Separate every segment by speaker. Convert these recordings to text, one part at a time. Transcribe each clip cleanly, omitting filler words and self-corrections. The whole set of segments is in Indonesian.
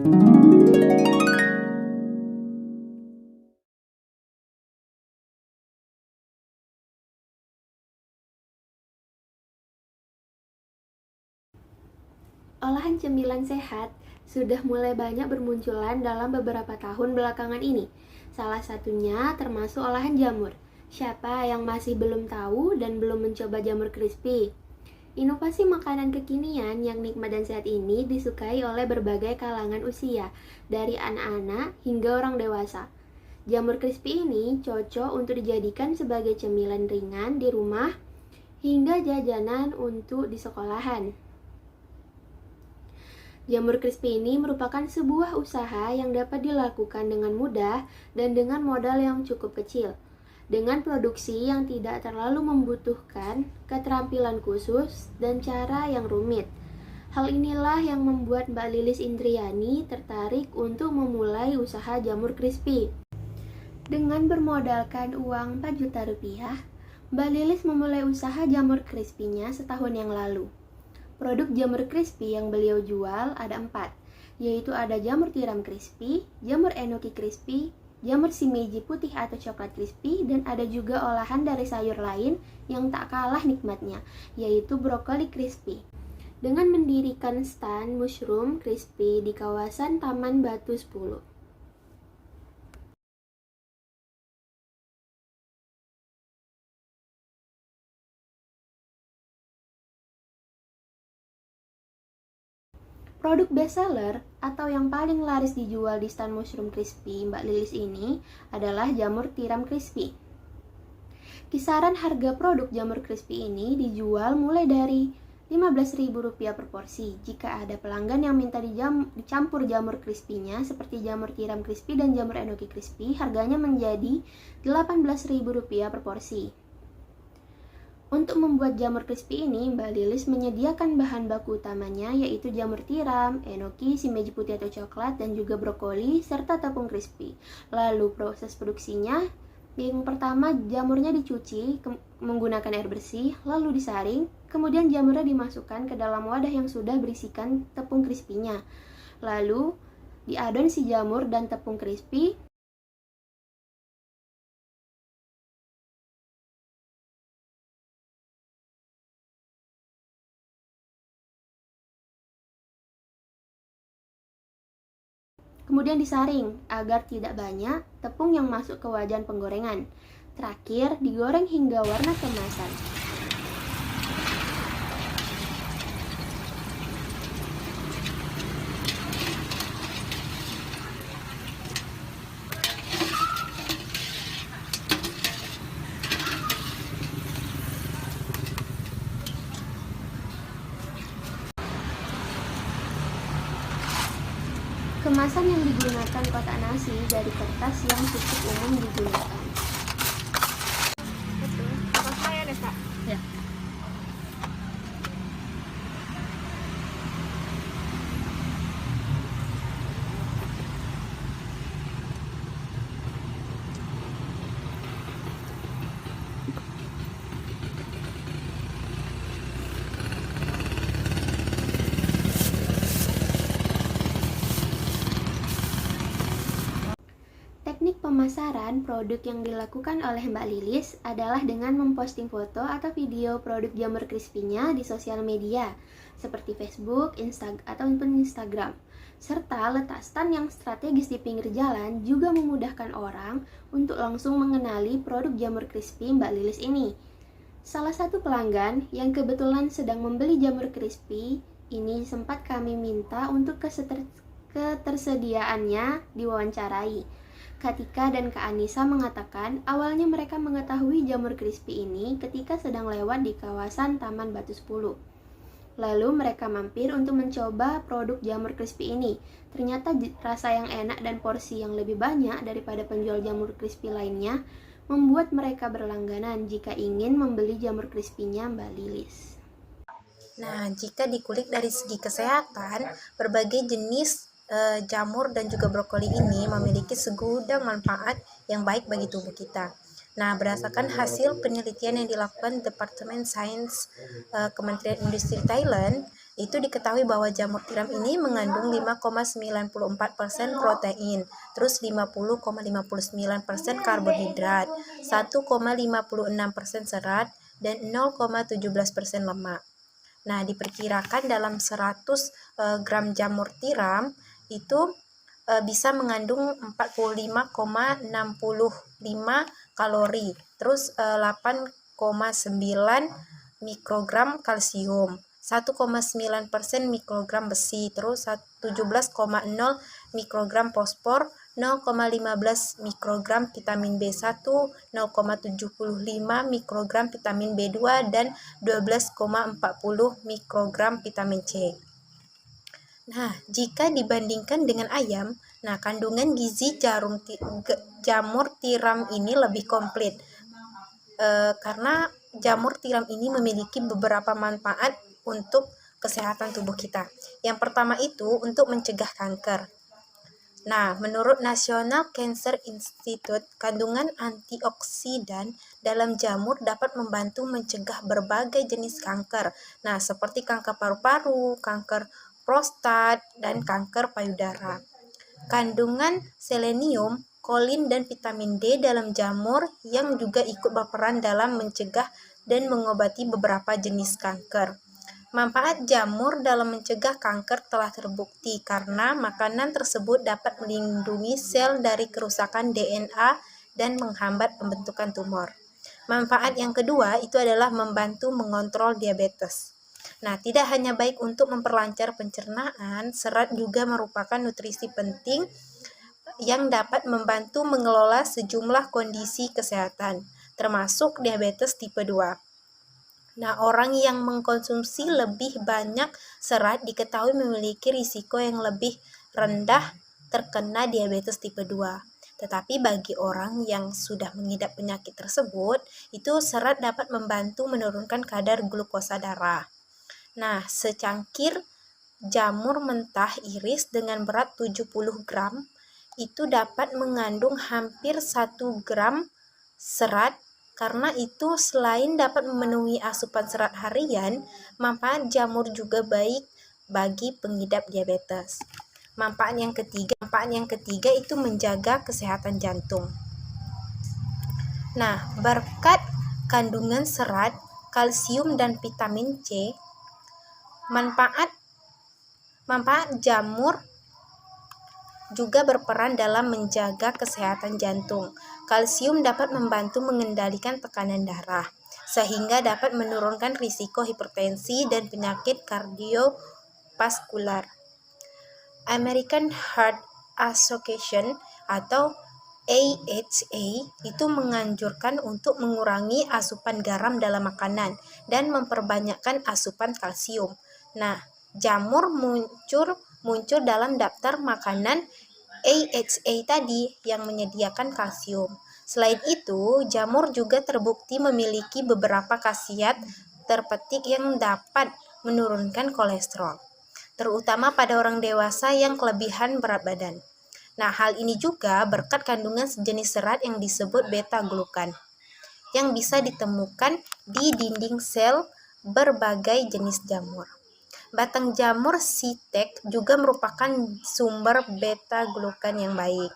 Speaker 1: Olahan cemilan sehat sudah mulai banyak bermunculan dalam beberapa tahun belakangan ini. Salah satunya termasuk olahan jamur. Siapa yang masih belum tahu dan belum mencoba jamur crispy? Inovasi makanan kekinian yang nikmat dan sehat ini disukai oleh berbagai kalangan usia, dari anak-anak hingga orang dewasa. Jamur crispy ini cocok untuk dijadikan sebagai cemilan ringan di rumah hingga jajanan untuk di sekolahan. Jamur crispy ini merupakan sebuah usaha yang dapat dilakukan dengan mudah dan dengan modal yang cukup kecil, dengan produksi yang tidak terlalu membutuhkan keterampilan khusus dan cara yang rumit. Hal inilah yang membuat Mbak Lilis Indriani tertarik untuk memulai usaha jamur crispy. Dengan bermodalkan uang 4 juta rupiah, Mbak Lilis memulai usaha jamur crispy-nya setahun yang lalu. Produk jamur crispy yang beliau jual ada 4, yaitu ada jamur tiram crispy, jamur enoki crispy, jamur shimeji putih atau coklat crispy, dan ada juga olahan dari sayur lain yang tak kalah nikmatnya, yaitu brokoli crispy. Dengan mendirikan stand mushroom crispy di kawasan Taman Batu 10. Produk bestseller atau yang paling laris dijual di stand mushroom crispy Mbak Lilis ini adalah jamur tiram crispy. Kisaran harga produk jamur crispy ini dijual mulai dari Rp15.000 per porsi. Jika ada pelanggan yang minta dicampur jamur crispy-nya seperti jamur tiram crispy dan jamur enoki crispy, harganya menjadi Rp18.000 per porsi. Untuk membuat jamur crispy ini, Mbak Lilis menyediakan bahan baku utamanya yaitu jamur tiram, enoki, shimeji putih atau coklat, dan juga brokoli, serta tepung crispy. Lalu proses produksinya, yang pertama jamurnya dicuci menggunakan air bersih, lalu disaring, kemudian jamurnya dimasukkan ke dalam wadah yang sudah berisikan tepung crispy-nya. Lalu diadon si jamur dan tepung crispy. Kemudian disaring agar tidak banyak tepung yang masuk ke wajan penggorengan. Terakhir, digoreng hingga warna keemasan. Kemasan yang digunakan kotak nasi dari kertas yang cukup umum digunakan.
Speaker 2: Betul. Apa saya nih, Kak?
Speaker 3: Ya.
Speaker 1: Teknik pemasaran produk yang dilakukan oleh Mbak Lilis adalah dengan memposting foto atau video produk jamur crispy-nya di sosial media seperti Facebook, ataupun Instagram. Serta letak stand yang strategis di pinggir jalan juga memudahkan orang untuk langsung mengenali produk jamur crispy Mbak Lilis ini. Salah satu pelanggan yang kebetulan sedang membeli jamur crispy ini sempat kami minta untuk ketersediaannya diwawancarai. Katika dan Kak Anissa mengatakan awalnya mereka mengetahui jamur crispy ini ketika sedang lewat di kawasan Taman Batu 10. Lalu mereka mampir untuk mencoba produk jamur crispy ini. Ternyata rasa yang enak dan porsi yang lebih banyak daripada penjual jamur crispy lainnya membuat mereka berlangganan jika ingin membeli jamur crispy-nya Mbak Lilis.
Speaker 2: Nah, jika dikulik dari segi kesehatan, berbagai jenis jamur dan juga brokoli ini memiliki segudang manfaat yang baik bagi tubuh kita. Nah, berdasarkan hasil penelitian yang dilakukan Departemen Sains Kementerian Industri Thailand, Itu diketahui bahwa jamur tiram ini mengandung 5,94% protein, terus 50,59% karbohidrat, 1,56% serat, dan 0,17% lemak. Nah, diperkirakan dalam 100 gram jamur tiram itu bisa mengandung 45,65 kalori, terus 8,9 mikrogram kalsium, 1,9% mikrogram besi, terus 17,0 mikrogram fosfor, 0,15 mikrogram vitamin B1, 0,75 mikrogram vitamin B2, dan 12,40 mikrogram vitamin C. Nah, jika dibandingkan dengan ayam, nah kandungan gizi jamur tiram ini lebih komplit. Karena jamur tiram ini memiliki beberapa manfaat untuk kesehatan tubuh kita. Yang pertama itu untuk mencegah kanker. Nah, menurut National Cancer Institute, kandungan antioksidan dalam jamur dapat membantu mencegah berbagai jenis kanker. Nah, seperti kanker paru-paru, kanker prostat, dan kanker payudara. Kandungan selenium, kolin, dan vitamin D dalam jamur yang juga ikut berperan dalam mencegah dan mengobati beberapa jenis kanker. Manfaat jamur dalam mencegah kanker telah terbukti karena makanan tersebut dapat melindungi sel dari kerusakan DNA dan menghambat pembentukan tumor. Manfaat yang kedua itu adalah membantu mengontrol diabetes. Nah, tidak hanya baik untuk memperlancar pencernaan, serat juga merupakan nutrisi penting yang dapat membantu mengelola sejumlah kondisi kesehatan, termasuk diabetes tipe 2. Nah, orang yang mengkonsumsi lebih banyak serat diketahui memiliki risiko yang lebih rendah terkena diabetes tipe 2. Tetapi bagi orang yang sudah mengidap penyakit tersebut, itu serat dapat membantu menurunkan kadar glukosa darah. Nah, secangkir jamur mentah iris dengan berat 70 gram itu dapat mengandung hampir 1 gram serat. Karena itu selain dapat memenuhi asupan serat harian, manfaat jamur juga baik bagi pengidap diabetes. Manfaat yang ketiga itu menjaga kesehatan jantung. Nah, berkat kandungan serat, kalsium, dan vitamin C, manfaat jamur juga berperan dalam menjaga kesehatan jantung. Kalsium dapat membantu mengendalikan tekanan darah, sehingga dapat menurunkan risiko hipertensi dan penyakit kardiovaskular. American Heart Association atau AHA itu menganjurkan untuk mengurangi asupan garam dalam makanan dan memperbanyakkan asupan kalsium. Nah, jamur muncul dalam daftar makanan AHA tadi yang menyediakan kalsium. Selain itu, jamur juga terbukti memiliki beberapa khasiat terpetik yang dapat menurunkan kolesterol, terutama pada orang dewasa yang kelebihan berat badan. Nah, hal ini juga berkat kandungan sejenis serat yang disebut beta-glukan, yang bisa ditemukan di dinding sel berbagai jenis jamur. Batang jamur sitek juga merupakan sumber beta-glukan yang baik.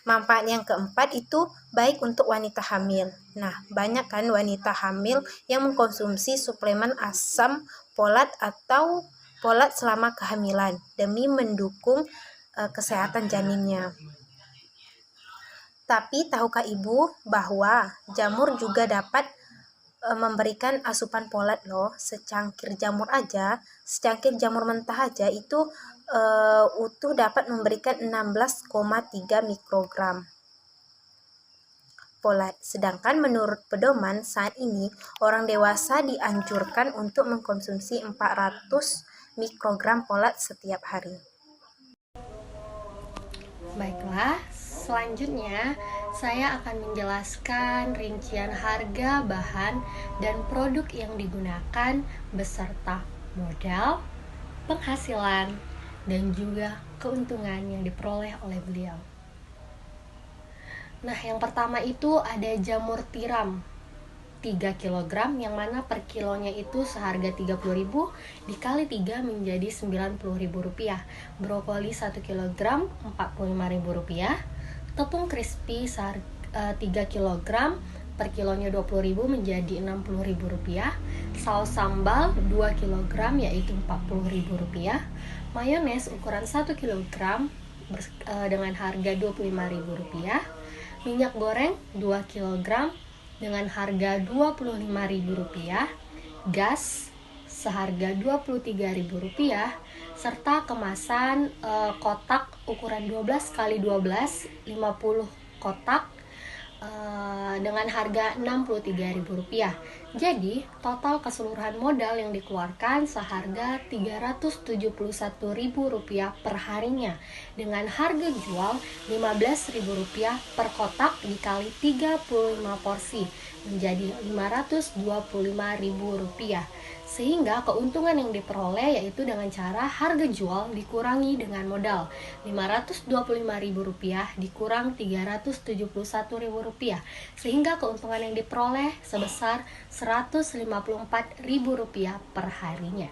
Speaker 2: Manfaat yang keempat itu baik untuk wanita hamil. Nah, banyak kan wanita hamil yang mengkonsumsi suplemen asam folat atau folat selama kehamilan demi mendukung kesehatan janinnya. Tapi tahukah Ibu bahwa jamur juga dapat memberikan asupan folat loh. Secangkir jamur mentah aja itu utuh dapat memberikan 16,3 mikrogram folat. Sedangkan menurut pedoman saat ini orang dewasa dianjurkan untuk mengkonsumsi 400 mikrogram folat setiap hari.
Speaker 1: Baiklah, selanjutnya saya akan menjelaskan rincian harga bahan dan produk yang digunakan beserta modal, penghasilan, dan juga keuntungan yang diperoleh oleh beliau. Nah, yang pertama itu ada jamur tiram.
Speaker 3: 3 kg, yang mana per kilonya itu seharga 30.000 dikali 3 menjadi Rp90.000. Brokoli 1 kg Rp45.000. Tepung crispy 3 kg per kilonya 20.000 menjadi Rp60.000. Saus sambal 2 kg yaitu Rp40.000. Mayones ukuran 1 kg dengan harga Rp25.000. Minyak goreng 2 kg dengan harga Rp25.000. Gas seharga Rp23.000, serta kemasan kotak ukuran 12x12 50 kotak dengan harga Rp63.000. Jadi total keseluruhan modal yang dikeluarkan seharga Rp371.000 per harinya, dengan harga jual Rp15.000 per kotak dikali 35 porsi menjadi Rp525.000. Sehingga keuntungan yang diperoleh yaitu dengan cara harga jual dikurangi dengan modal Rp525.000 dikurang Rp371.000, sehingga keuntungan yang diperoleh sebesar Rp154.000 per harinya.